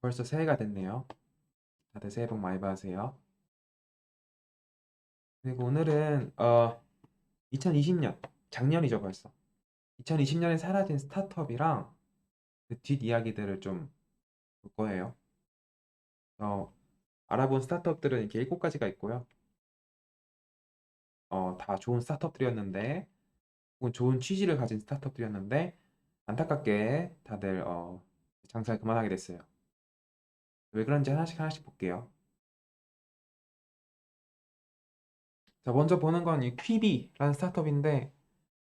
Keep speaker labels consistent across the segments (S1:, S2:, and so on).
S1: 벌써 새해가 됐네요. 다들 새해 복 많이 받으세요. 그리고 오늘은 2020년 작년이죠 벌써. 2020년에 사라진 스타트업이랑 그 뒷이야기들을 좀 볼 거예요. 알아본 스타트업들은 이렇게 7가지가 있고요. 다 좋은 스타트업들이었는데 혹은 좋은 취지를 가진 스타트업들이었는데 안타깝게 다들 장사를 그만하게 됐어요. 왜 그런지 하나씩 하나씩 볼게요. 자, 먼저 보는 건 이 퀴비라는 스타트업인데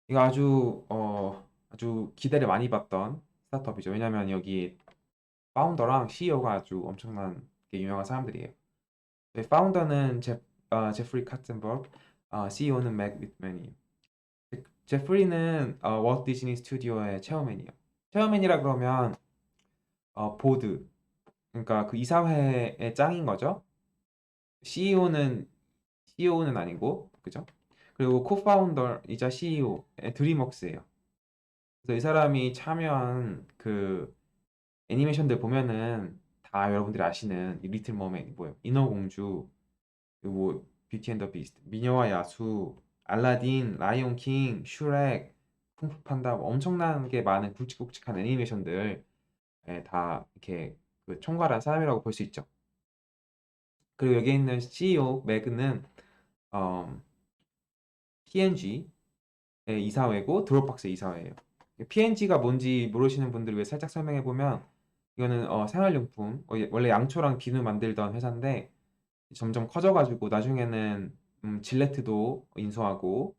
S1: 이거 아주 기대를 많이 받던 스타트업이죠. 왜냐면 여기 파운더랑 CEO가 아주 엄청난 유명한 사람들이에요. 파운더는 제프리 카튼버그, CEO는 맥 위트맨이에요. 제프리는 월트 디즈니 스튜디오의 체어맨이에요. 체어맨이라 그러면 보드, 그러니까 그 이사회의 짱인 거죠. CEO는 아니고, 그죠? 그리고 코파운더이자 CEO의 드림웍스예요. 그래서 이 사람이 참여한 그 애니메이션들 보면은 다 여러분들이 아시는 이 리틀 머메이드, 뭐요? 인어공주, 그리고 뭐 뷰티 앤 더 비스트, 미녀와 야수, 알라딘, 라이온 킹, 슈렉, 쿵푸 판다, 뭐 엄청나게 많은 굵직굵직한 애니메이션들 다 이렇게 그 총괄한 사람이라고 볼 수 있죠. 그리고 여기 있는 CEO 매그는 어, P&G의 이사회고 드롭박스의 이사회예요. P&G가 뭔지 모르시는 분들을 위해 살짝 설명해 보면 이거는 생활용품, 원래 양초랑 비누 만들던 회사인데 점점 커져가지고 나중에는 질레트도 인수하고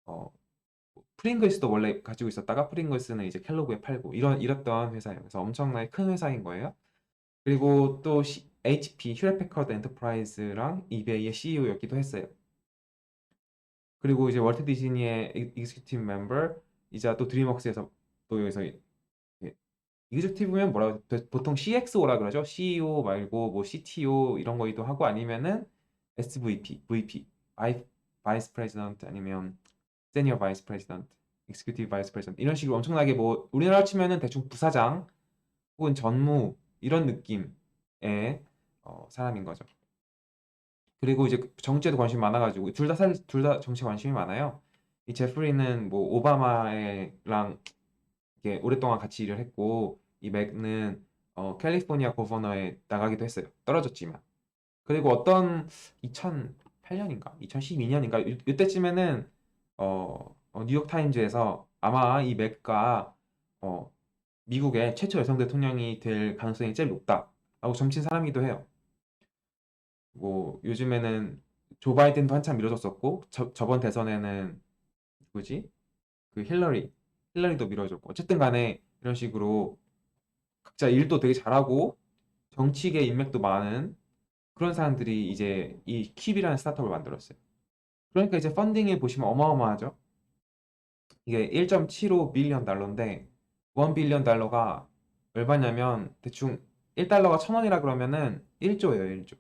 S1: 어, 프링글스도 원래 가지고 있었다가 프링글스는 이제 켈로그에 팔고 이랬던 회사예요. 그래서 엄청나게 큰 회사인 거예요. 그리고 또 HP 휴렛패커드 엔터프라이즈랑 이베이의 CEO였기도 했어요. 그리고 이제 월트 디즈니의 익스큐티브 멤버 이자 또 드림웍스에서 또 여기서 익스큐티브면 뭐라고 보통 CXO라 그러죠. CEO 말고 뭐 CTO 이런 거기도 하고 아니면은 SVP, VP, 바이스 프레지던트 아니면 세니어 바이스 프레지던트, 익스큐티브 바이스 프레지던트 이런 식으로 엄청나게 뭐 우리나라 치면은 대충 부사장 혹은 전무 이런 느낌의 사람인 거죠. 그리고 이제 정치에도 관심이 많아가지고 둘 다 정치 관심이 많아요. 이 제프리는 뭐 오바마랑 이렇게 오랫동안 같이 일을 했고 이 맥는 캘리포니아 거버너에 나가기도 했어요. 떨어졌지만. 그리고 어떤 2008년인가 2012년인가 이때쯤에는 뉴욕 타임즈에서 아마 이 맥가 어, 미국의 최초 여성 대통령이 될 가능성이 제일 높다라고 점친 사람이기도 해요. 뭐 요즘에는 조 바이든도 한참 미뤄졌었고 저번 대선에는 누구지? 그 힐러리도 미뤄졌고 어쨌든 간에 이런 식으로 각자 일도 되게 잘하고 정치계 인맥도 많은 그런 사람들이 이제 이 킵이라는 스타트업을 만들었어요. 그러니까 이제 펀딩에 보시면 어마어마하죠. 이게 1.75 빌리언 달러인데 1 빌리언 달러가 얼마냐면 대충 1달러가 1,000원이라 그러면은 1조예요, 1조.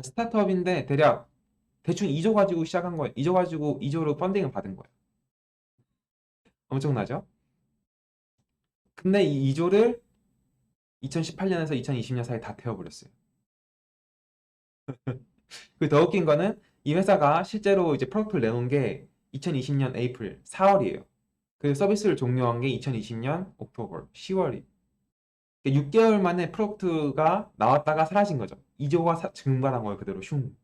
S1: 스타트업인데 대충 2조 가지고 시작한 거예요. 2조 가지고 2조로 펀딩을 받은 거예요. 엄청나죠? 근데 이 2조를 2018년에서 2020년 사이에 다 태워버렸어요. 그 더 웃긴 거는 이 회사가 실제로 이제 프로덕트를 내놓은 게 2020년 에이프릴 4월이에요. 그 서비스를 종료한 게 2020년 옥토버 10월이. 6개월 만에 프로덕트가 나왔다가 사라진 거죠. 2조가 증발한 거예요. 그대로 슝.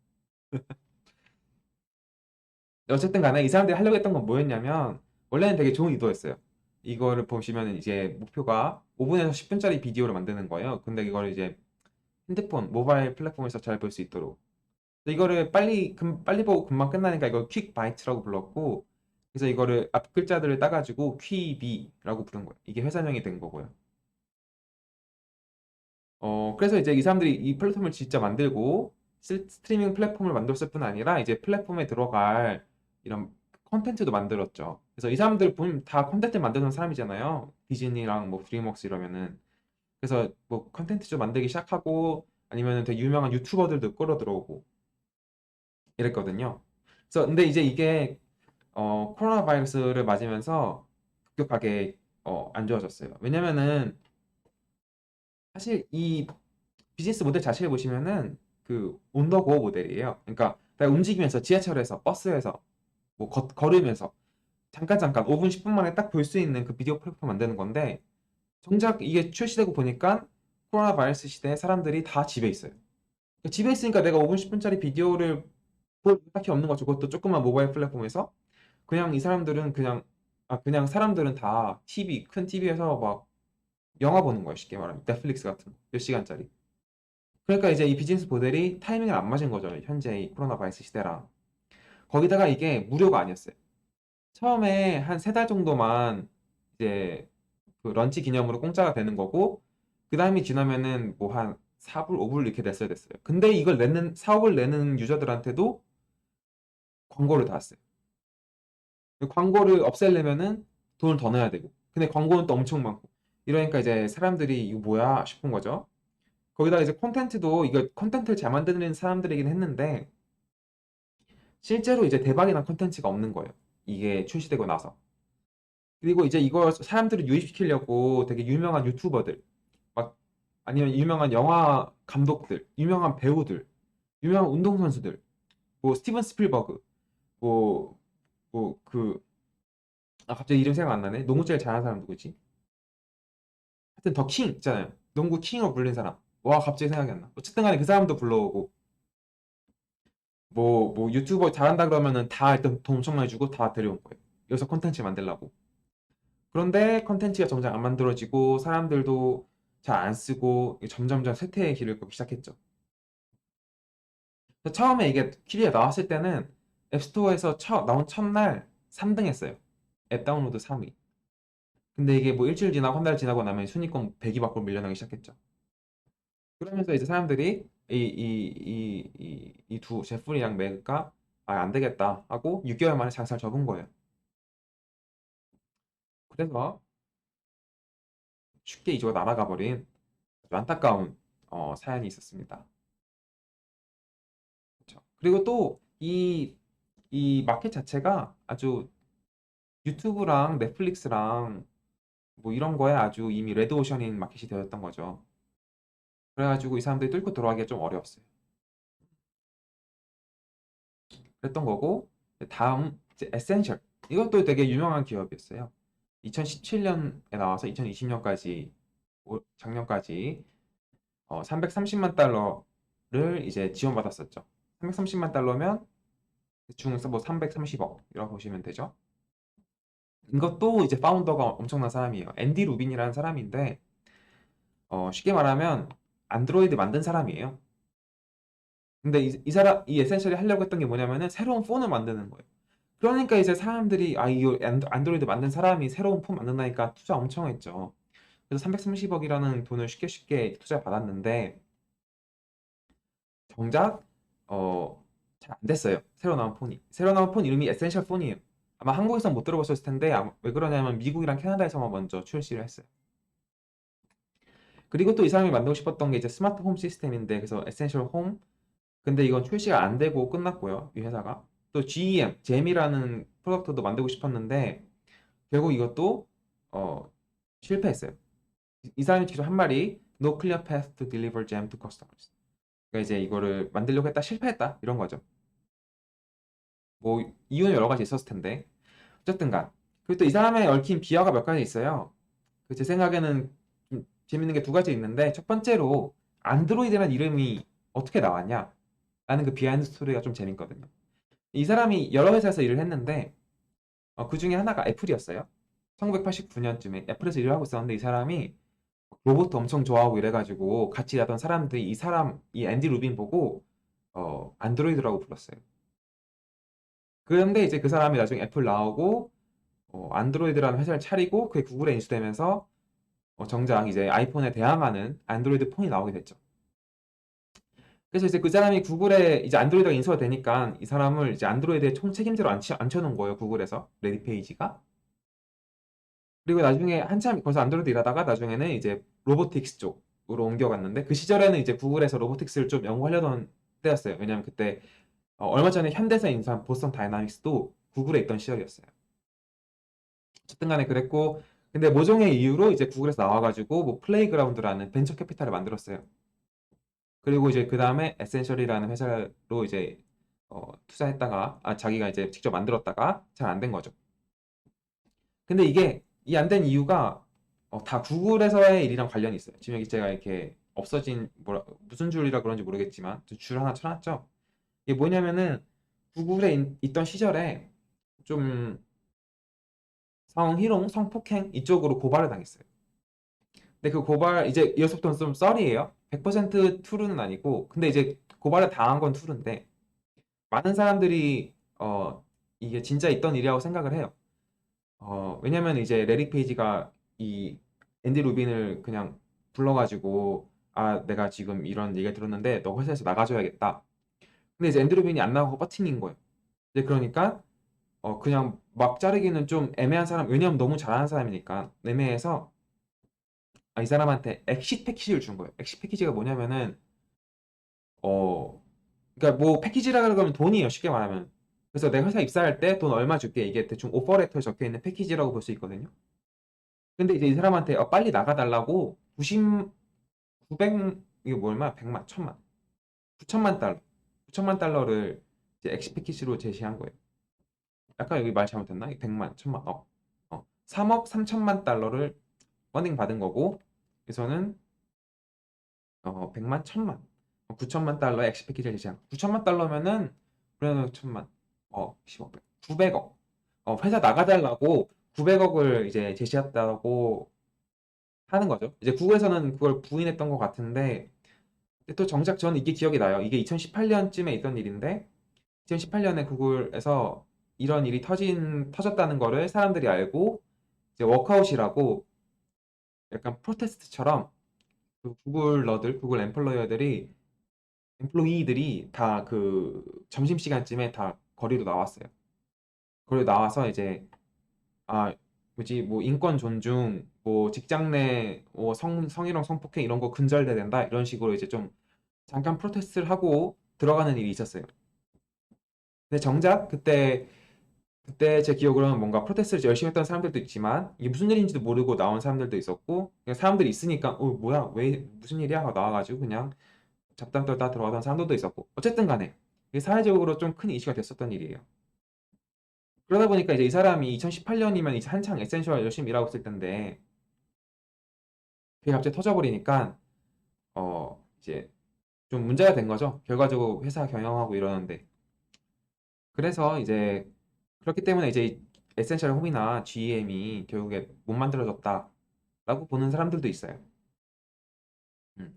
S1: 어쨌든 간에 이 사람들이 하려고 했던 건 뭐였냐면 원래는 되게 좋은 의도였어요. 이거를 보시면 이제 목표가 5분에서 10분짜리 비디오를 만드는 거예요. 근데 이걸 이제 핸드폰, 모바일 플랫폼에서 잘 볼 수 있도록. 이거를 빨리 보고 금방 끝나니까 이걸 퀵 바이트라고 불렀고, 그래서 이거를 앞 글자들을 따가지고 퀴비라고 부른 거예요. 이게 회사명이 된 거고요. 그래서 이제 이 사람들이 이 플랫폼을 진짜 만들고, 스트리밍 플랫폼을 만들었을 뿐 아니라 이제 플랫폼에 들어갈 이런 컨텐츠도 만들었죠. 그래서 이 사람들 보면 다 컨텐츠 만드는 사람이잖아요. 디즈니랑 뭐 드림웍스 이러면은. 그래서 뭐 컨텐츠 좀 만들기 시작하고, 아니면 되게 유명한 유튜버들도 끌어들어오고, 이랬거든요. 그래서 근데 이제 이게 코로나 바이러스를 맞으면서 급격하게 안 좋아졌어요. 왜냐면은 사실 이 비즈니스 모델 자체를 보시면은 그 온더고 모델이에요. 그러니까 내가 움직이면서 지하철에서 버스에서 뭐 걸으면서 잠깐 5분 10분 만에 딱 볼 수 있는 그 비디오 플랫폼 만드는 건데 정작 이게 출시되고 보니까 코로나 바이러스 시대에 사람들이 다 집에 있어요. 그러니까 집에 있으니까 내가 5분 10분짜리 비디오를 볼 딱히 없는 거죠. 그것도 조그만 모바일 플랫폼에서 그냥 이 사람들은 그냥 사람들은 다 큰 TV에서 막 영화 보는 거예요. 쉽게 말하면 넷플릭스 같은 거 몇 시간짜리. 그러니까 이제 이 비즈니스 모델이 타이밍을 안 맞은 거죠. 현재 이 코로나 바이러스 시대랑. 거기다가 이게 무료가 아니었어요. 처음에 한 3달 정도만 이제 그 런치 기념으로 공짜가 되는 거고 그 다음이 지나면은 뭐 한 4불, 5불 이렇게 됐어요. 근데 이걸 사업을 내는 유저들한테도 광고를 달았어요. 광고를 없애려면은 돈을 더 넣어야 되고 근데 광고는 또 엄청 많고 이러니까 이제 사람들이 이거 뭐야 싶은 거죠. 거기다가 이제 콘텐츠도 이거 콘텐츠를 잘 만드는 사람들이긴 했는데 실제로 이제 대박이 난 콘텐츠가 없는 거예요. 이게 출시되고 나서. 그리고 이제 이걸 사람들을 유입시키려고 되게 유명한 유튜버들, 막 아니면 유명한 영화 감독들, 유명한 배우들, 유명한 운동선수들, 뭐 스티븐 스필버그, 뭐, 갑자기 이름 생각 안 나네. 농구 제일 잘하는 사람 누구지? 하여튼 더 킹 있잖아요. 농구 킹으로 불린 사람. 와, 갑자기 생각이 안 나. 어쨌든 간에 그 사람도 불러오고, 뭐 유튜버 잘한다 그러면은 다 일단 돈 엄청 많이 주고 다 데려온 거예요. 여기서 콘텐츠 만들라고. 그런데 콘텐츠가 정작 안 만들어지고 사람들도 잘 안 쓰고 점점점 쇠퇴의 길을 걷기 시작했죠. 그래서 처음에 이게 키리가 나왔을 때는 앱스토어에서 나온 첫날 3등 했어요. 앱 다운로드 3위. 근데 이게 뭐 일주일 지나고 한 달 지나고 나면 순위권 100위 밖으로 밀려나기 시작했죠. 그러면서 이제 사람들이 이 두 제프리랑 맥가 안 되겠다 하고 6개월 만에 장사를 접은 거예요. 그래서 쉽게 이주가 날아가 버린 아주 안타까운 사연이 있었습니다. 그렇죠. 그리고 또 이 마켓 자체가 아주 유튜브랑 넷플릭스랑 뭐 이런 거에 아주 이미 레드오션인 마켓이 되었던 거죠. 그래가지고 이 사람들이 뚫고 들어가기가 좀 어려웠어요. 그랬던 거고 다음 이제 에센셜 이것도 되게 유명한 기업이었어요. 2017년에 나와서 2020년까지 작년까지 330만 달러를 이제 지원받았었죠. 330만 달러면 대충 뭐 330억이라고 보시면 되죠. 이것도 이제 파운더가 엄청난 사람이에요. 앤디 루빈이라는 사람인데 쉽게 말하면 안드로이드 만든 사람이에요. 근데 이 에센셜이 하려고 했던 게 뭐냐면은 새로운 폰을 만드는 거예요. 그러니까 이제 사람들이 이거 안드로이드 만든 사람이 새로운 폰 만든다니까 투자 엄청 했죠. 그래서 330억이라는 돈을 쉽게 투자 받았는데 정작 잘 안 됐어요. 새로 나온 폰 이름이 에센셜 폰이에요. 아마 한국에서 못 들어보셨을 텐데 왜 그러냐면 미국이랑 캐나다에서만 먼저 출시를 했어요. 그리고 또 이 사람이 만들고 싶었던 게 이제 스마트 홈 시스템인데 그래서 에센셜 홈 근데 이건 출시가 안 되고 끝났고요. 이 회사가 또 GEM이라는 프로덕트도 만들고 싶었는데 결국 이것도 어, 실패했어요. 이 사람이 직접 한 말이 No clear path to deliver GEM to customers. 그러니까 이제 이거를 만들려고 했다 실패했다 이런 거죠. 뭐 이유는 여러 가지 있었을 텐데 어쨌든간 그리고 또 이 사람의 얽힌 비하가 몇 가지 있어요. 제 생각에는 좀 재밌는 게 두 가지 있는데 첫 번째로 안드로이드라는 이름이 어떻게 나왔냐 라는 그 비하인드 스토리가 좀 재밌거든요. 이 사람이 여러 회사에서 일을 했는데 그 중에 하나가 애플이었어요. 1989년쯤에 애플에서 일을 하고 있었는데 이 사람이 로봇 엄청 좋아하고 이래가지고 같이 일하던 사람들이 이 앤디 루빈 보고 안드로이드라고 불렀어요. 그런데 이제 그 사람이 나중에 애플 나오고 안드로이드라는 회사를 차리고 그게 구글에 인수되면서 정작 이제 아이폰에 대항하는 안드로이드 폰이 나오게 됐죠. 그래서 이제 그 사람이 구글에 이제 안드로이드가 인수가 되니까 이 사람을 이제 안드로이드의 총 책임자로 앉혀놓은 거예요. 구글에서 레디 페이지가. 그리고 나중에 한참 거기서 안드로이드 일하다가 나중에는 이제 로보틱스 쪽으로 옮겨갔는데 그 시절에는 이제 구글에서 로보틱스를 좀 연구하려던 때였어요. 왜냐면 그때 얼마 전에 현대에서 인수한 보스턴 다이나믹스도 구글에 있던 시절이었어요. 어쨌든 간에 그랬고 근데 모종의 이유로 이제 구글에서 나와가지고 뭐 플레이그라운드라는 벤처 캐피탈을 만들었어요. 그리고 이제 그 다음에 에센셜이라는 회사로 이제 투자했다가 자기가 이제 직접 만들었다가 잘 안 된 거죠. 근데 이게 이 안 된 이유가 다 구글에서의 일이랑 관련이 있어요. 지금 여기 제가 이렇게 없어진 무슨 줄이라 그런지 모르겠지만 줄 하나 쳐놨죠. 이게 뭐냐면은 구글에 있던 시절에 좀 성희롱, 성폭행 이쪽으로 고발을 당했어요. 근데 그 고발 이제 이어서부터는 좀 썰이에요. 100% 트루는 아니고 근데 이제 고발을 당한 건 트루인데 많은 사람들이 이게 진짜 있던 일이라고 생각을 해요. 왜냐면 이제 레리 페이지가 이 앤디 루빈을 그냥 불러가지고 내가 지금 이런 얘기를 들었는데 너 회사에서 나가줘야겠다. 근데 이제 앤디 루빈이 안 나가고 버팅인 거예요. 이제 그러니까 그냥 막 자르기는 좀 애매한 사람, 왜냐면 너무 잘하는 사람이니까 애매해서 이 사람한테 엑싯 패키지를 준 거예요. 엑싯 패키지가 뭐냐면은 어 그러니까 뭐 패키지라 그러면 돈이에요. 쉽게 말하면. 그래서 내가 회사 입사할 때 돈 얼마 줄게 이게 대충 오퍼 레터에 적혀 있는 패키지라고 볼 수 있거든요. 근데 이제 이 사람한테 빨리 나가달라고 900 이게 뭐 얼마? 100만, 1000만, 9천만 달러, 9천만 달러를 이제 엑시 패키지로 제시한 거예요. 약간 여기 말 잘못했나? 100만, 1000만, 3억 3천만 달러를 펀딩 받은 거고, 그래서는 100만, 1000만, 9천만 달러 엑시 패키지를 제시한. 9천만 달러면은 그러면 1000만, 10억, 900억. 회사 나가달라고 900억을 이제 제시했다고 하는 거죠. 이제 구글에서는 그걸 부인했던 것 같은데, 근데 또 정작 저는 이게 기억이 나요. 이게 2018년쯤에 있던 일인데, 2018년에 구글에서 이런 일이 터졌다는 거를 사람들이 알고, 이제 워크아웃이라고 약간 프로테스트처럼 그 구글 엠플로이들이 다 그 점심시간쯤에 다 거리로 나왔어요. 거리로 나와서 이제, 뭐지, 뭐, 인권 존중, 뭐, 직장 내, 성희롱, 성폭행 이런 거 근절돼야 된다. 이런 식으로 이제 좀 잠깐 프로테스트를 하고 들어가는 일이 있었어요. 근데 정작 그때 제 기억으로는 뭔가 프로테스트를 열심히 했던 사람들도 있지만 이게 무슨 일인지도 모르고 나온 사람들도 있었고 그냥 사람들이 있으니까 뭐야 왜 무슨 일이야 하고 나와가지고 그냥 잡담 떨다 들어가던 사람들도 있었고 어쨌든 간에 이게 사회적으로 좀 큰 이슈가 됐었던 일이에요. 그러다 보니까 이제 이 사람이 2018년이면 이제 한창 에센셜 열심히 일하고 있을 텐데 그게 갑자기 터져버리니까 이제 좀 문제가 된 거죠. 결과적으로 회사 경영하고 이러는데. 그래서 이제 그렇기 때문에 이제 에센셜 홈이나 GEM이 결국에 못 만들어졌다라고 보는 사람들도 있어요. 음.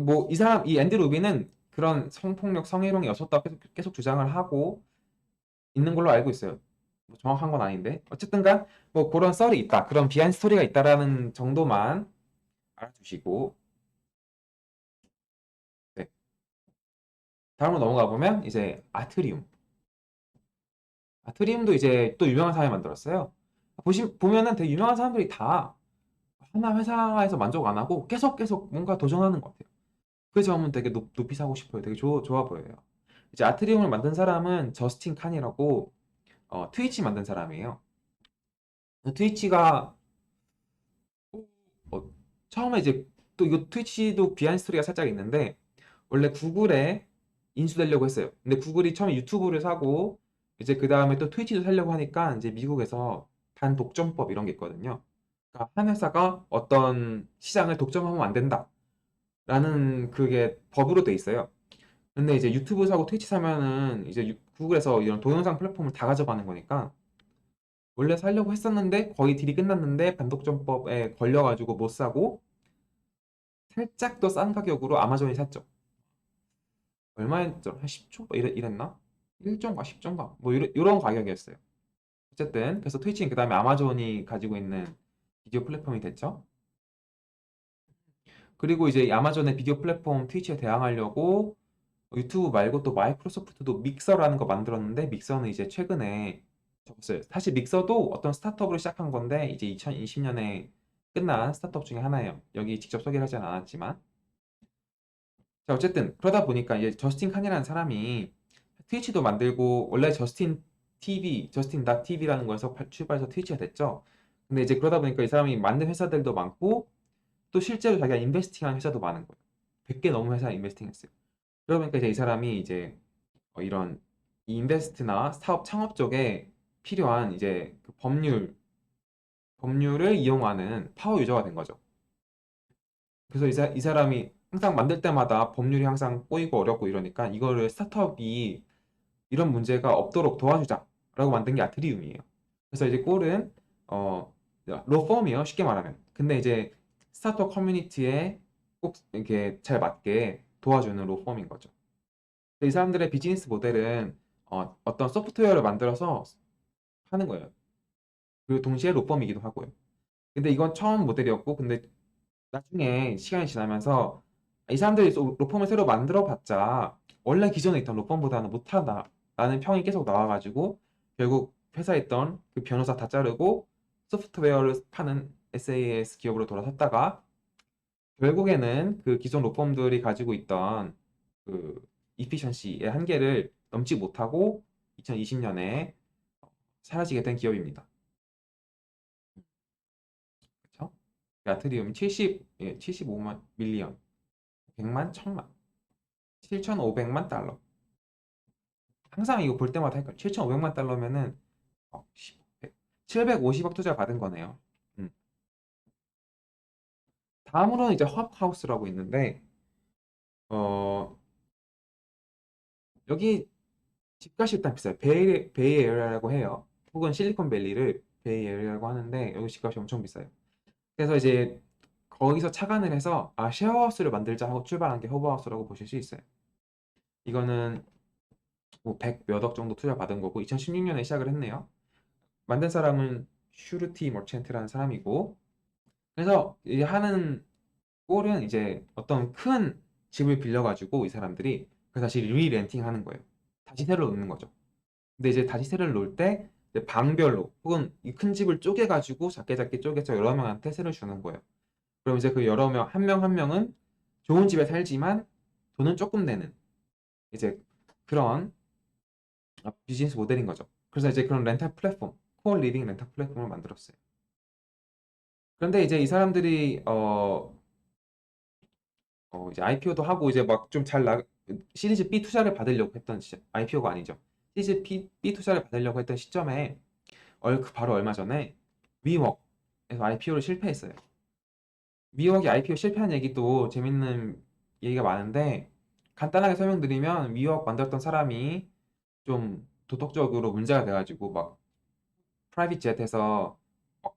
S1: 뭐 이 사람 이 앤디 루비는 그런 성폭력, 성희롱이 없었다고 계속 주장을 하고 있는 걸로 알고 있어요. 뭐 정확한 건 아닌데 어쨌든간 뭐 그런 썰이 있다, 그런 비하인드 스토리가 있다라는 정도만 알아두시고 네. 다음으로 넘어가 보면 이제 아트리움. 아트리움도 이제 또 유명한 사람이 만들었어요. 보면은 되게 유명한 사람들이 다 하나 회사에서 만족 안 하고 계속 뭔가 도전하는 것 같아요. 그 점은 되게 높이 사고 싶어요. 되게 좋아 보여요. 이제 아트리움을 만든 사람은 저스틴 칸이라고 트위치 만든 사람이에요. 트위치가 어, 처음에 이제 또 이거 트위치도 비하인드 스토리가 살짝 있는데 원래 구글에 인수되려고 했어요. 근데 구글이 처음에 유튜브를 사고 이제 그 다음에 또 트위치도 살려고 하니까 이제 미국에서 반독점법 이런 게 있거든요. 그러니까 한 회사가 어떤 시장을 독점하면 안 된다라는 그게 법으로 돼 있어요. 근데 이제 유튜브 사고 트위치 사면은 이제 구글에서 이런 동영상 플랫폼을 다 가져가는 거니까 원래 살려고 했었는데 거의 딜이 끝났는데 반독점법에 걸려가지고 못 사고 살짝 더 싼 가격으로 아마존이 샀죠. 얼마였죠? 한 10조? 이랬나? 1조인가 10조인가? 뭐 이런 가격이었어요. 어쨌든 그래서 트위치는 그 다음에 아마존이 가지고 있는 비디오 플랫폼이 됐죠. 그리고 이제 이 아마존의 비디오 플랫폼 트위치에 대항하려고 유튜브 말고 또 마이크로소프트도 믹서라는 거 만들었는데 믹서는 이제 최근에 접었어요. 사실 믹서도 어떤 스타트업으로 시작한 건데 이제 2020년에 끝난 스타트업 중에 하나예요. 여기 직접 소개를 하진 않았지만. 자, 어쨌든 그러다 보니까 이제 저스틴 칸이라는 사람이 트위치도 만들고 원래 저스틴 TV라는 거에서 출발해서 트위치가 됐죠. 근데 이제 그러다 보니까 이 사람이 만든 회사들도 많고 또 실제로 자기가 인베스팅한 회사도 많은 거예요. 100개 넘는 회사에 인베스팅했어요. 그러다 보니까 이제 이 사람이 이제 이런 인베스트나 사업 창업 쪽에 필요한 이제 그 법률을 이용하는 파워 유저가 된 거죠. 그래서 이 사람이 항상 만들 때마다 법률이 항상 꼬이고 어렵고 이러니까 이거를 스타트업이 이런 문제가 없도록 도와주자라고 만든 게 아트리움이에요. 그래서 이제 꼴은 로펌이요, 쉽게 말하면. 근데 이제 스타트업 커뮤니티에 꼭 이렇게 잘 맞게 도와주는 로펌인 거죠. 이 사람들의 비즈니스 모델은 어떤 소프트웨어를 만들어서 하는 거예요. 그리고 동시에 로펌이기도 하고요. 근데 이건 처음 모델이었고, 근데 나중에 시간이 지나면서 이 사람들이 로펌을 새로 만들어 봤자 원래 기존에 있던 로펌보다는 못하다 라는 평이 계속 나와가지고 결국 회사에 있던 그 변호사 다 자르고 소프트웨어를 파는 SAS 기업으로 돌아섰다가 결국에는 그 기존 로펌들이 가지고 있던 그 이피션시의 한계를 넘지 못하고 2020년에 사라지게 된 기업입니다. 그렇죠? 아트리움 75만 밀리언, 100만, 1000만, 7,500만 달러. 항상 이거 볼 때마다 헷갈려. 7,500만 달러면은 750억 투자 받은 거네요. 음. 다음으로는 이제 홑하우스라고 있는데 어 여기 집값이 일단 비싸요. 베이에리어라고 해요. 혹은 실리콘밸리를 베이에리어라고 하는데 여기 집값이 엄청 비싸요. 그래서 이제 거기서 착안을 해서 쉐어하우스를 만들자 하고 출발한 게 허브하우스라고 보실 수 있어요. 이거는 뭐 100 몇 억 정도 투자 받은 거고 2016년에 시작을 했네요. 만든 사람은 슈르티 머첸트라는 사람이고 그래서 이제 하는 꼴은 이제 어떤 큰 집을 빌려가지고 이 사람들이 그 다시 리렌팅 하는 거예요. 다시 새로 놓는 거죠. 근데 이제 다시 새를 놓을 때 이제 방별로 혹은 이 큰 집을 쪼개가지고 작게 작게 쪼개서 여러 명한테 새를 주는 거예요. 그럼 이제 그 여러 명, 한 명 한 명은 좋은 집에 살지만 돈은 조금 내는 이제 그런 비즈니스 모델인 거죠. 그래서 이제 그런 렌탈 플랫폼, 코어 리빙 렌탈 플랫폼을 만들었어요. 그런데 이제 이 사람들이 이제 IPO도 하고 이제 막 좀 시리즈 B 투자를 받으려고 했던 IPO가 아니죠. 시리즈 B 투자를 받으려고 했던 시점에 바로 얼마 전에 위웍에서 IPO를 실패했어요. 위웍이 IPO 실패한 얘기도 재밌는 얘기가 많은데 간단하게 설명드리면 위웍 만들었던 사람이 좀 도덕적으로 문제가 돼가지고 막 프라이빗 jet에서 막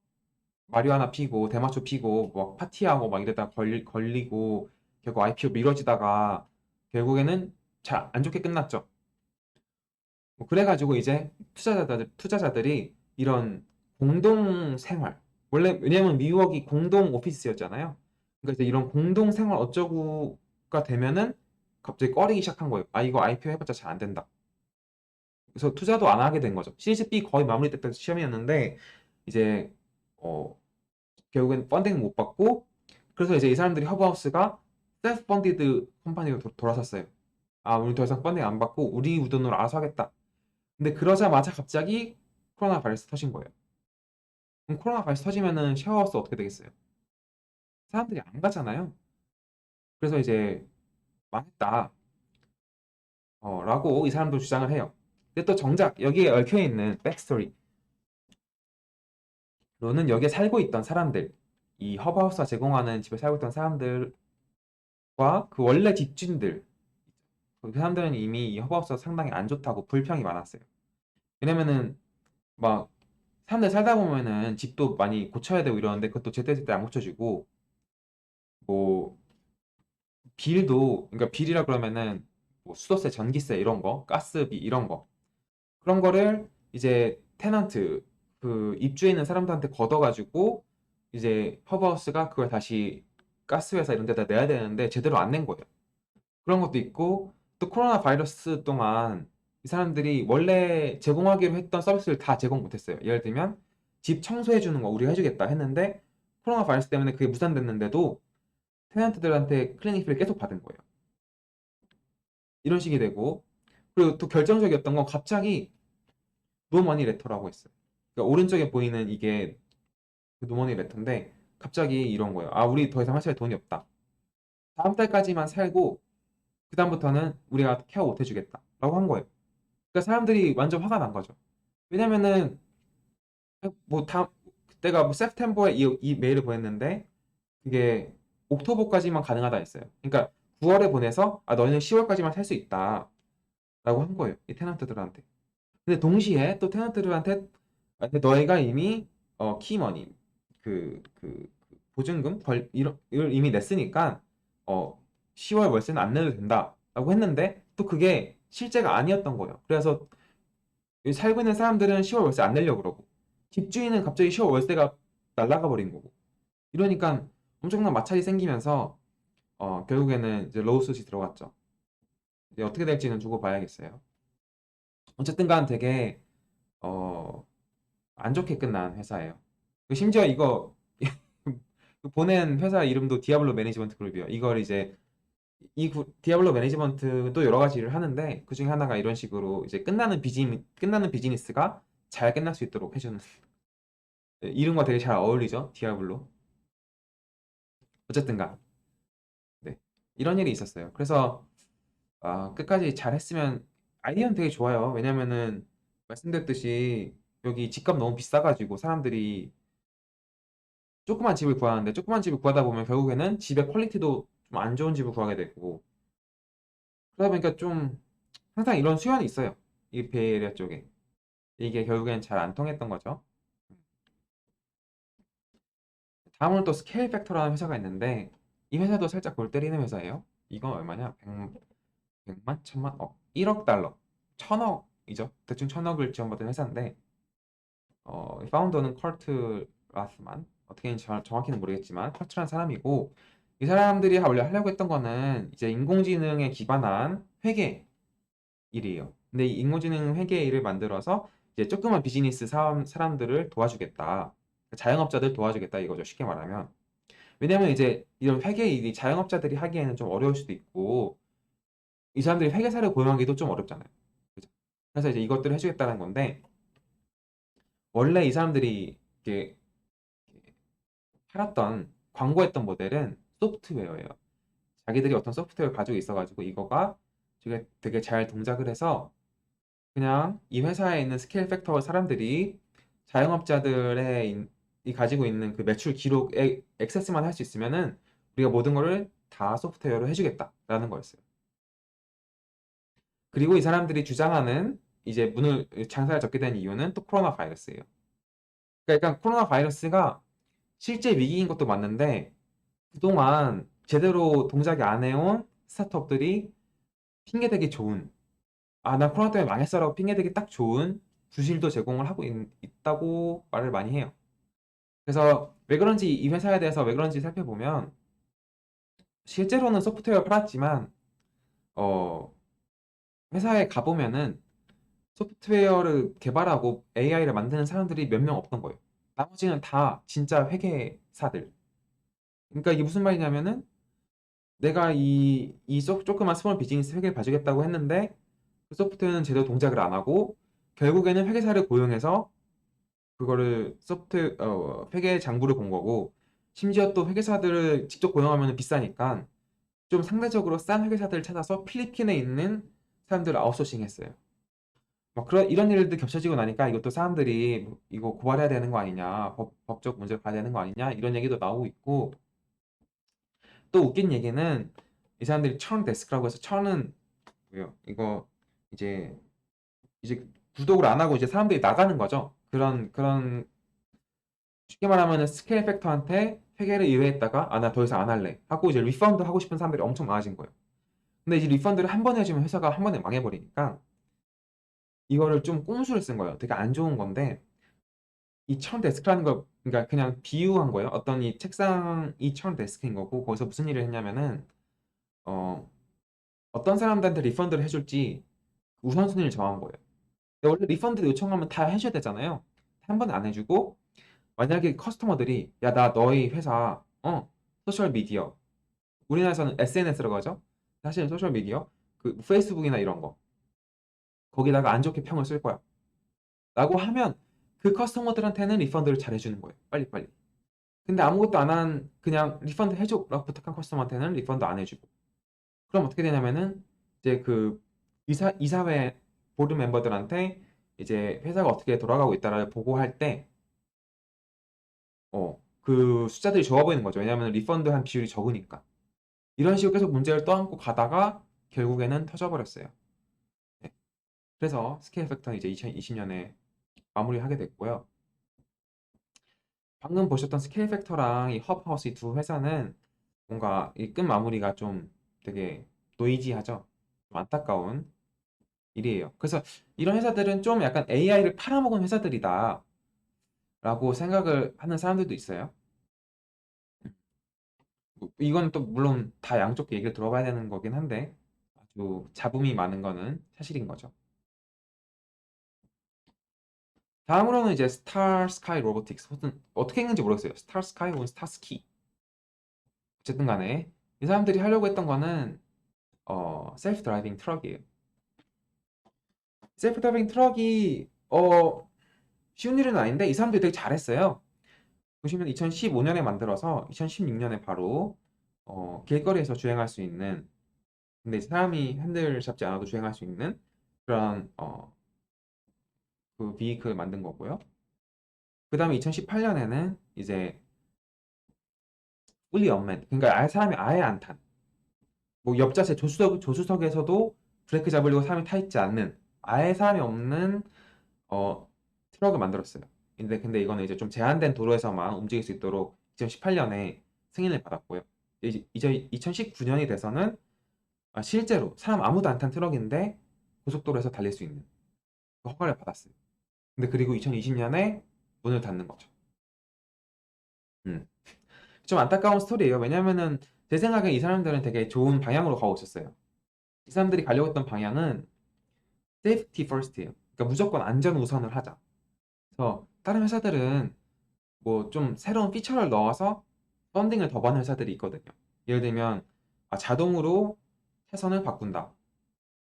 S1: 마리화나 피고 대마초 피고 막 파티하고 막 이러다가 걸리고 결국 IPO 미뤄지다가 결국에는 잘 안 좋게 끝났죠. 뭐 그래가지고 이제 투자자들이 이런 공동 생활 원래 왜냐면 미국이 공동 오피스였잖아요. 그러니까 이제 이런 공동 생활 어쩌고가 되면은 갑자기 꺼리기 시작한 거예요. 아 이거 IPO 해봤자 잘 안 된다. 그래서 투자도 안 하게 된 거죠. 시리즈 B 거의 마무리됐던 시험이었는데 이제 어, 결국엔 펀딩을 못 받고 그래서 이제 이 사람들이 허브하우스가 셀프 펀디드 컴퍼니로 돌아섰어요. 아 우리 더 이상 펀딩 안 받고 우리 돈으로 알아서 하겠다. 근데 그러자마자 갑자기 코로나 바이러스 터진 거예요. 그럼 코로나 바이러스 터지면은 쉐어하우스 어떻게 되겠어요? 사람들이 안 가잖아요. 그래서 이제 망했다. 라고 이 사람도 주장을 해요. 근데 또 정작 여기에 얽혀 있는 백스토리로는 여기에 살고 있던 사람들, 이 허브하우스가 제공하는 집에 살고 있던 사람들과 그 원래 집주인들, 그 사람들은 이미 이 허브하우스가 상당히 안 좋다고 불평이 많았어요. 왜냐면은 막 사람들 살다 보면은 집도 많이 고쳐야 되고 이러는데 그것도 제때제때 안 고쳐지고 뭐 빌도 그러니까 빌이라 그러면은 뭐 수도세, 전기세 이런 거, 가스비 이런 거 그런 거를 이제 테넌트 그 입주해 있는 사람들한테 걷어가지고 이제 허브하우스가 그걸 다시 가스회사 이런 데다 내야 되는데 제대로 안 낸 거예요. 그런 것도 있고 또 코로나 바이러스 동안 이 사람들이 원래 제공하기로 했던 서비스를 다 제공 못했어요. 예를 들면 집 청소해 주는 거 우리가 해주겠다 했는데 코로나 바이러스 때문에 그게 무산됐는데도 테넌트들한테 클리닝 피를 계속 받은 거예요. 이런 식이 되고 그리고 또 결정적이었던 건 갑자기 노 머니 레터라고 했어요. 그러니까 오른쪽에 보이는 이게 그 노머니 레터인데 갑자기 이런 거예요. 아, 우리 더 이상 회사에 돈이 없다. 다음 달까지만 살고 그다음부터는 우리가 케어 못 해주겠다. 라고 한 거예요. 그러니까 사람들이 완전 화가 난 거죠. 왜냐면은 뭐 그때가 뭐 세프템버에 이 메일을 보냈는데 그게 옥토버까지만 가능하다 했어요. 그러니까 9월에 보내서 아, 너희는 10월까지만 살 수 있다. 라고 한 거예요. 이 테넌트들한테. 근데 동시에 또 테넌트들한테 너희가 이미 키머니 그 보증금 이걸 이미 냈으니까 10월 월세는 안 내도 된다라고 했는데 또 그게 실제가 아니었던 거예요. 그래서 여기 살고 있는 사람들은 10월 월세 안 내려고 그러고 집주인은 갑자기 10월 월세가 날아가 버린 거고 이러니까 엄청난 마찰이 생기면서 결국에는 이제 로우스시 들어갔죠. 이제 어떻게 될지는 두고 봐야겠어요. 어쨌든 간 되게 어, 안 좋게 끝난 회사예요. 심지어 이거 보낸 회사 이름도 디아블로 매니지먼트 그룹이에요. 이걸 이제 디아블로 매니지먼트도 여러 가지 일을 하는데 그 중에 하나가 이런 식으로 이제 끝나는 비즈니스가 잘 끝날 수 있도록 해주는 이름과 되게 잘 어울리죠. 디아블로. 어쨌든가 네, 이런 일이 있었어요. 그래서 끝까지 잘 했으면 아이디어는 되게 좋아요. 왜냐면은 말씀드렸듯이 여기 집값 너무 비싸가지고 사람들이 조그만 집을 구하는데 조그만 집을 구하다 보면 결국에는 집의 퀄리티도 좀 안 좋은 집을 구하게 되고 그러다 보니까 좀 항상 이런 수요는 있어요. 이 베이에리아 쪽에. 이게 결국엔 잘 안 통했던 거죠. 다음으로 또 스케일 팩터라는 회사가 있는데 이 회사도 살짝 골 때리는 회사예요. 이건 얼마냐? 100만? 1000만? 1억 달러. 1000억이죠. 대충 1000억을 지원받은 회사인데 파운더는 컬트 라스만. 어떻게 정확히는 모르겠지만 컬트라는 사람이고 이 사람들이 원래 하려고 했던 거는 이제 인공지능에 기반한 회계 일이에요. 근데 이 인공지능 회계 일을 만들어서 이제 조그만 비즈니스 사람들을 도와주겠다. 자영업자들 도와주겠다 이거죠. 쉽게 말하면. 왜냐면 이제 이런 회계 일이 자영업자들이 하기에는 좀 어려울 수도 있고 이 사람들이 회계사를 고용하기도 좀 어렵잖아요. 그죠? 그래서 이제 이것들을 해주겠다는 건데 원래 이 사람들이 이렇게 팔았던 광고했던 모델은 소프트웨어예요. 자기들이 어떤 소프트웨어를 가지고 있어가지고 이거가 되게 잘 동작을 해서 그냥 이 회사에 있는 스케일 팩터 사람들이 자영업자들의 이 가지고 있는 그 매출 기록에 액세스만 할 수 있으면은 우리가 모든 거를 다 소프트웨어로 해주겠다라는 거였어요. 그리고 이 사람들이 주장하는 이제 문을 장사를 접게 된 이유는 또 코로나 바이러스예요. 그러니까 코로나 바이러스가 실제 위기인 것도 맞는데 그동안 제대로 동작이 안 해온 스타트업들이 핑계대기 좋은 나 코로나 때문에 망했어라고 핑계대기 딱 좋은 주실도 제공을 하고 있다고 말을 많이 해요. 그래서 왜 그런지 이 회사에 대해서 왜 그런지 살펴보면 실제로는 소프트웨어 팔았지만 어, 회사에 가보면은 소프트웨어를 개발하고 AI를 만드는 사람들이 몇 명 없던 거예요. 나머지는 다 진짜 회계사들. 그러니까 이게 무슨 말이냐면은 내가 조그만 스몰 비즈니스 회계를 봐주겠다고 했는데 그 소프트웨어는 제대로 동작을 안 하고 결국에는 회계사를 고용해서 그거를 회계 장부를 본 거고 심지어 또 회계사들을 직접 고용하면 비싸니까 좀 상대적으로 싼 회계사들을 찾아서 필리핀에 있는 사람들을 아웃소싱 했어요. 막 이런 일들 겹쳐지고 나니까 이것도 사람들이 뭐 이거 고발해야 되는 거 아니냐, 법적 문제를 봐야 되는 거 아니냐 이런 얘기도 나오고 있고 또 웃긴 얘기는 이 사람들이 천 데스크라고 해서 천은 뭐요? 이거 이제 구독을 안 하고 이제 사람들이 나가는 거죠. 그런 쉽게 말하면 스케일 팩터한테 회계를 의뢰했다가 나 더 이상 안 할래 하고 이제 리펀드 하고 싶은 사람들이 엄청 많아진 거예요. 근데 이제 리펀드를 한 번 해주면 회사가 한 번에 망해버리니까 이거를 좀 꼼수를 쓴 거예요. 되게 안 좋은 건데 이 천 데스크라는 거 그러니까 그냥 비유한 거예요. 어떤 이 책상이 천 데스크인 거고 거기서 무슨 일을 했냐면은 어, 어떤 사람들한테 리펀드를 해줄지 우선순위를 정한 거예요. 근데 원래 리펀드를 요청하면 다 해줘야 되잖아요. 한 번 안 해주고 만약에 커스터머들이 야 나 너희 회사 소셜 미디어 우리나라에서는 SNS라고 하죠. 사실은 소셜 미디어 그 페이스북이나 이런 거 거기다가 안 좋게 평을 쓸 거야 라고 하면 그 커스터머들한테는 리펀드를 잘 해주는 거예요. 빨리빨리. 근데 아무것도 안 한 그냥 리펀드 해줘라고 부탁한 커스텀한테는 리펀드 안 해주고. 그럼 어떻게 되냐면은 이제 그 이사회 보드 멤버들한테 이제 회사가 어떻게 돌아가고 있다를 보고할 때 그 숫자들이 좋아 보이는 거죠. 왜냐하면 리펀드 한 비율이 적으니까. 이런 식으로 계속 문제를 떠안고 가다가 결국에는 터져버렸어요. 네. 그래서 스케일 팩터는 이제 2020년에 마무리하게 됐고요. 방금 보셨던 스케일 팩터랑 이 헙하우스 이 두 회사는 뭔가 이 끝 마무리가 좀 되게 노이지하죠. 좀 안타까운 일이에요. 그래서 이런 회사들은 좀 약간 AI를 팔아먹은 회사들이다 라고 생각을 하는 사람들도 있어요. 이건 또 물론 다 양쪽 얘기를 들어봐야 되는 거긴 한데 아주 잡음이 많은 거는 사실인 거죠. 다음으로는 이제 스타 스카이 로보틱스, 혹은 어떻게 읽는지 모르겠어요. 스타 스카이 혹은 스타스키. 어쨌든 간에 이 사람들이 하려고 했던 거는 셀프 드라이빙 트럭이에요. 셀프 드라이빙 트럭이 쉬운 일은 아닌데 이 사람들이 되게 잘했어요. 보시면 2015년에 만들어서 2016년에 바로 길거리에서 주행할 수 있는, 근데 사람이 핸들 잡지 않아도 주행할 수 있는 그런 그 비이클을 만든 거고요. 그 다음에 2018년에는 이제 fully unmanned, 그러니까 아예 사람이 아예 안 탄, 뭐 옆좌석 조수석에서도 브레이크 잡으려고 사람이 타 있지 않는 아예 사람이 없는 트럭을 만들었어요. 근데 이거는 이제 좀 제한된 도로에서만 움직일 수 있도록 2018년에 승인을 받았고요. 이제 2019년이 돼서는 실제로 사람 아무도 안 탄 트럭인데 고속도로에서 달릴 수 있는 그 허가를 받았어요. 근데 그리고 2020년에 문을 닫는 거죠. 음. 좀 안타까운 스토리예요. 왜냐면은 제 생각에 이 사람들은 되게 좋은 방향으로 가고 있었어요. 이 사람들이 가려고 했던 방향은 safety first예요. 그러니까 무조건 안전 우선을 하자. 그래서 다른 회사들은 뭐 좀 새로운 피처를 넣어서 펀딩을 더 받는 회사들이 있거든요. 예를 들면 자동으로 차선을 바꾼다.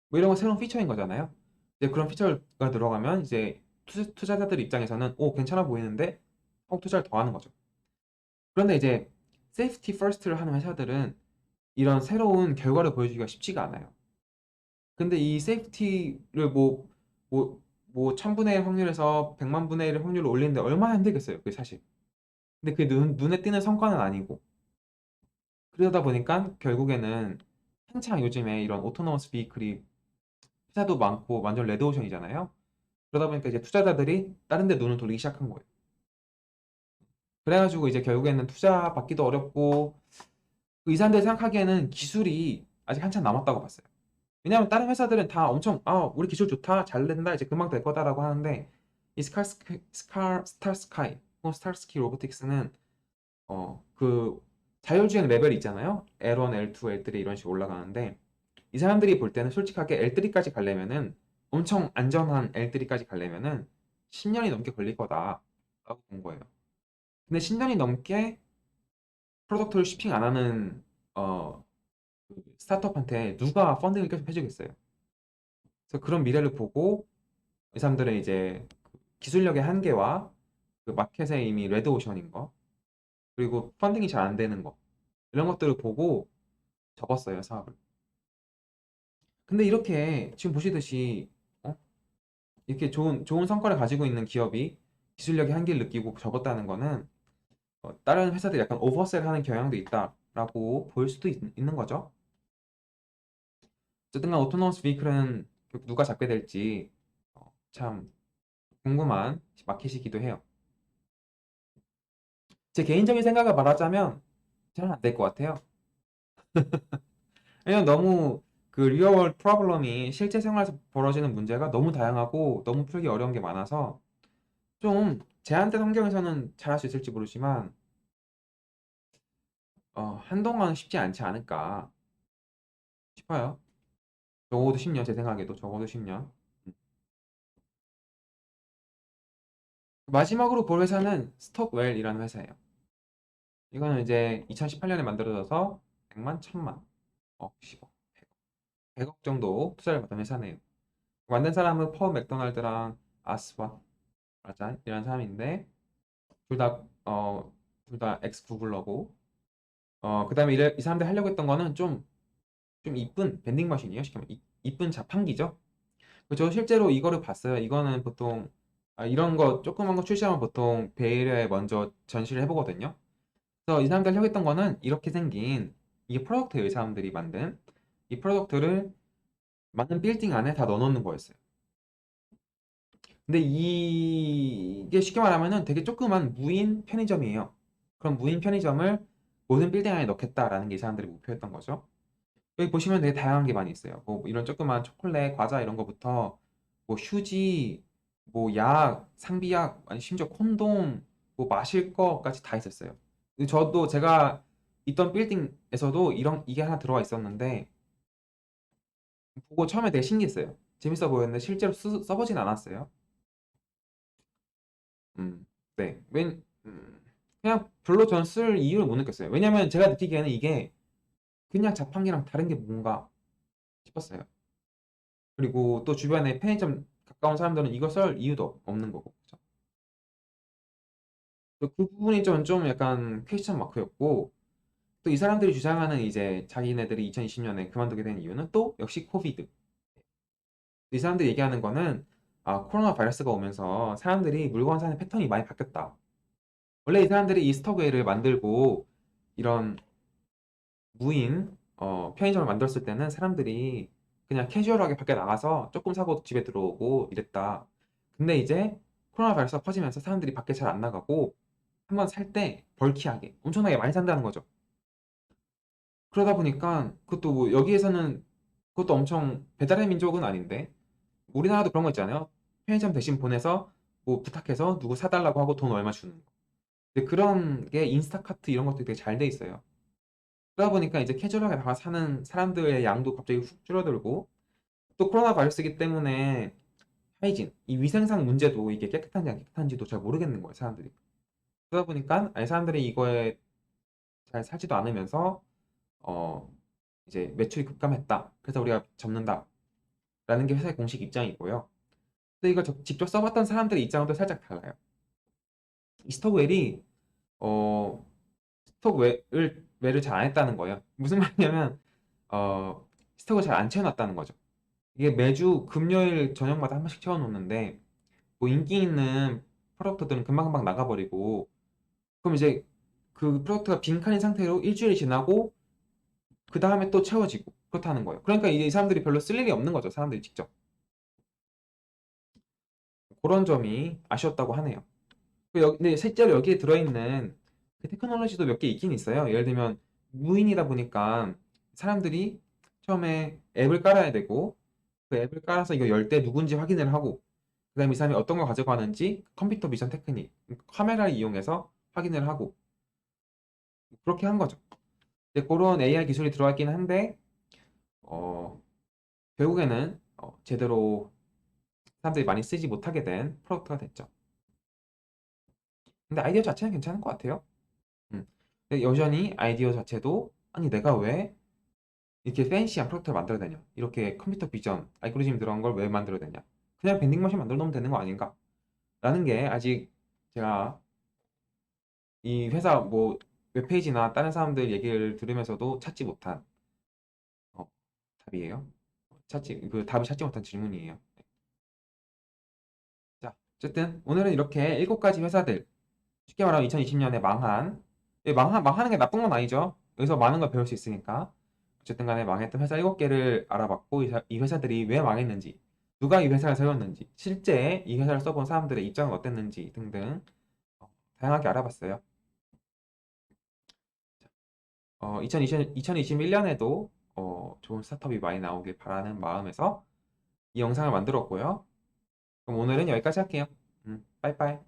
S1: 뭐 이런 거 새로운 피처인 거잖아요. 이제 그런 피처가 들어가면 이제 투자자들 입장에서는 오 괜찮아 보이는데 하고 투자를 더 하는 거죠. 그런데 이제 세이프티 퍼스트를 하는 회사들은 이런 새로운 결과를 보여주기가 쉽지가 않아요. 근데 이 세이프티를 뭐 1000분의 1 확률에서 100만 분의 1 확률로 올리는데 얼마나 힘들겠어요, 그게 사실. 근데 그게 눈에 띄는 성과는 아니고. 그러다 보니까 결국에는 한창 요즘에 이런 오토노머스 비클이 회사도 많고 완전 레드오션이잖아요. 그러다 보니까 이제 투자자들이 다른 데 눈을 돌리기 시작한 거예요. 그래가지고 이제 결국에는 투자 받기도 어렵고 이 사람들이 생각하기에는 기술이 아직 한참 남았다고 봤어요. 왜냐하면 다른 회사들은 다 엄청 우리 기술 좋다 잘 된다 이제 금방 될 거다라고 하는데 이 스타스카이 혹은 스타스키 로보틱스는 그 자율주행 레벨이 있잖아요. L1, L2, L3 이런 식으로 올라가는데 이 사람들이 볼 때는 솔직하게 L3까지 가려면은 엄청 안전한 L3까지 가려면은 10년이 넘게 걸릴 거다라고 본 거예요. 근데 10년이 넘게 프로덕트를 shipping 안 하는 그 스타트업한테 누가 펀딩을 계속 해주겠어요. 그래서 그런 미래를 보고 이 사람들은 이제 그 기술력의 한계와 그 마켓에 이미 레드오션인 거 그리고 펀딩이 잘 안 되는 거 이런 것들을 보고 접었어요, 사업을. 근데 이렇게 지금 보시듯이 어? 이렇게 좋은 성과를 가지고 있는 기업이 기술력의 한계를 느끼고 접었다는 거는 다른 회사들이 약간 오버셀 하는 경향도 있다라고 볼 수도 는 거죠. 어쨌든 간 오토노머스 비클은 누가 잡게 될지 참 궁금한 마켓이기도 해요. 제 개인적인 생각을 말하자면 잘 안 될 것 같아요. 왜냐면 너무 그 리얼 프로블럼이 실제 생활에서 벌어지는 문제가 너무 다양하고 너무 풀기 어려운 게 많아서 좀 제한된 환경에서는 잘할 수 있을지 모르지만 한동안 쉽지 않지 않을까 싶어요. 적어도 10년, 제 생각에도 적어도 10년. 마지막으로 볼 회사는 스톡웰이라는 회사예요. 이거는 이제 2018년에 만들어져서 100만, 1000만, 억, 10억, 100억 정도 투자를 받은 회사네요. 만든 사람은 펄 맥도날드랑 아스와 맞아 이런 사람인데 둘 다 둘 다 엑스 구글러고. 그다음에 이 사람들이 하려고 했던 거는 좀 이쁜 밴딩 머신이에요. 쉽게 말하면 이쁜 자판기죠. 저 실제로 이거를 봤어요. 이거는 보통 이런 거 조그만 거 출시하면 보통 베일에 먼저 전시를 해보거든요. 그래서 이 사람들이 하려고 했던 거는 이렇게 생긴 이게 프로덕트예요. 이 사람들이 만든 이 프로덕트를 많은 빌딩 안에 다 넣어놓는 거였어요. 근데 이게 쉽게 말하면은 되게 조그만 무인 편의점이에요. 그럼 무인 편의점을 모든 빌딩 안에 넣겠다라는 게 이 사람들의 목표였던 거죠. 여기 보시면 되게 다양한 게 많이 있어요. 뭐 이런 조그만 초콜릿, 과자 이런 거부터 뭐 휴지, 뭐 약, 상비약, 아니 심지어 콘돔, 뭐 마실 거까지 다 있었어요. 근데 저도 제가 있던 빌딩에서도 이게 하나 들어와 있었는데 보고 처음에 되게 신기했어요. 재밌어 보였는데 실제로 써보진 않았어요. 네. 그냥 별로 저는 쓸 이유를 못 느꼈어요. 왜냐면 제가 느끼기에는 이게 그냥 자판기랑 다른 게 뭔가 싶었어요. 그리고 또 주변에 편의점 가까운 사람들은 이걸 쓸 이유도 없는 거고. 그죠? 그 부분이 좀 약간 퀘스천 마크였고, 또 이 사람들이 주장하는 이제 자기네들이 2020년에 그만두게 된 이유는 또 역시 코비드. 이 사람들이 얘기하는 거는 코로나 바이러스가 오면서 사람들이 물건 사는 패턴이 많이 바뀌었다. 원래 이 사람들이 이 스토그웨이를 만들고 이런 무인 편의점을 만들었을 때는 사람들이 그냥 캐주얼하게 밖에 나가서 조금 사고 집에 들어오고 이랬다. 근데 이제 코로나 바이러스가 퍼지면서 사람들이 밖에 잘 안 나가고 한번 살 때 벌키하게 엄청나게 많이 산다는 거죠. 그러다 보니까 그것도 뭐 여기에서는 그것도 엄청 배달의 민족은 아닌데 우리나라도 그런 거 있잖아요. 편의점 대신 보내서 뭐 부탁해서 누구 사달라고 하고 돈 얼마 주는 거. 근데 그런 게 인스타카트 이런 것도 되게 잘 돼 있어요. 그러다 보니까 이제 캐주얼하게 나가 사는 사람들의 양도 갑자기 훅 줄어들고 또 코로나 바이러스이기 때문에 하이진, 이 위생상 문제도 이게 깨끗한지 안 깨끗한지도 잘 모르겠는 거예요, 사람들이. 그러다 보니까 아니 사람들이 이거에 잘 살지도 않으면서 어 이제 매출이 급감했다. 그래서 우리가 접는다. 라는 게 회사의 공식 입장이고요. 근데 이걸 직접 써봤던 사람들의 입장은 또 살짝 달라요. 이 스톡웰이 어 스톡웰을 잘 안 했다는 거예요. 무슨 말이냐면 스톡을 잘 안 채워놨다는 거죠. 이게 매주 금요일 저녁마다 한 번씩 채워놓는데 뭐 인기 있는 프로덕트들은 금방금방 나가버리고 그럼 이제 그 프로덕트가 빈칸인 상태로 일주일이 지나고 그 다음에 또 채워지고 그렇다는 거예요. 그러니까 이제 이 사람들이 별로 쓸 일이 없는 거죠. 사람들이 직접. 그런 점이 아쉬웠다고 하네요. 근데 실제로 여기에 들어있는 그 테크놀로지도 몇 개 있긴 있어요. 예를 들면 무인이다 보니까 사람들이 처음에 앱을 깔아야 되고 그 앱을 깔아서 이거 열 때 누군지 확인을 하고 그 다음에 이 사람이 어떤 걸 가져가는지 컴퓨터 미션 테크닉, 카메라를 이용해서 확인을 하고 그렇게 한 거죠. 근데 그런 AI 기술이 들어가 있긴 한데 어, 결국에는 제대로 사람들이 많이 쓰지 못하게 된 프로덕트가 됐죠. 근데 아이디어 자체는 괜찮은 것 같아요. 음. 근데 여전히 아이디어 자체도 아니 내가 왜 이렇게 팬시한 프로덕트를 만들어야 되냐 이렇게 컴퓨터 비전 알고리즘 들어간 걸 왜 만들어야 되냐 그냥 밴딩 머신 만들어 놓으면 되는 거 아닌가 라는 게 아직 제가 이 회사 뭐 웹페이지나 다른 사람들 얘기를 들으면서도 찾지 못한 어, 답이에요. 그 답을 찾지 못한 질문이에요. 자, 어쨌든 오늘은 이렇게 7가지 회사들 쉽게 말하면 2020년에 망하는 게 나쁜 건 아니죠. 여기서 많은 걸 배울 수 있으니까. 어쨌든 간에 망했던 회사 7개를 알아봤고, 이 회사들이 왜 망했는지, 누가 이 회사를 세웠는지, 실제 이 회사를 써본 사람들의 입장은 어땠는지 등등 다양하게 알아봤어요. 2021년에도 좋은 스타트업이 많이 나오길 바라는 마음에서 이 영상을 만들었고요. 그럼 오늘은 여기까지 할게요. 빠이빠이.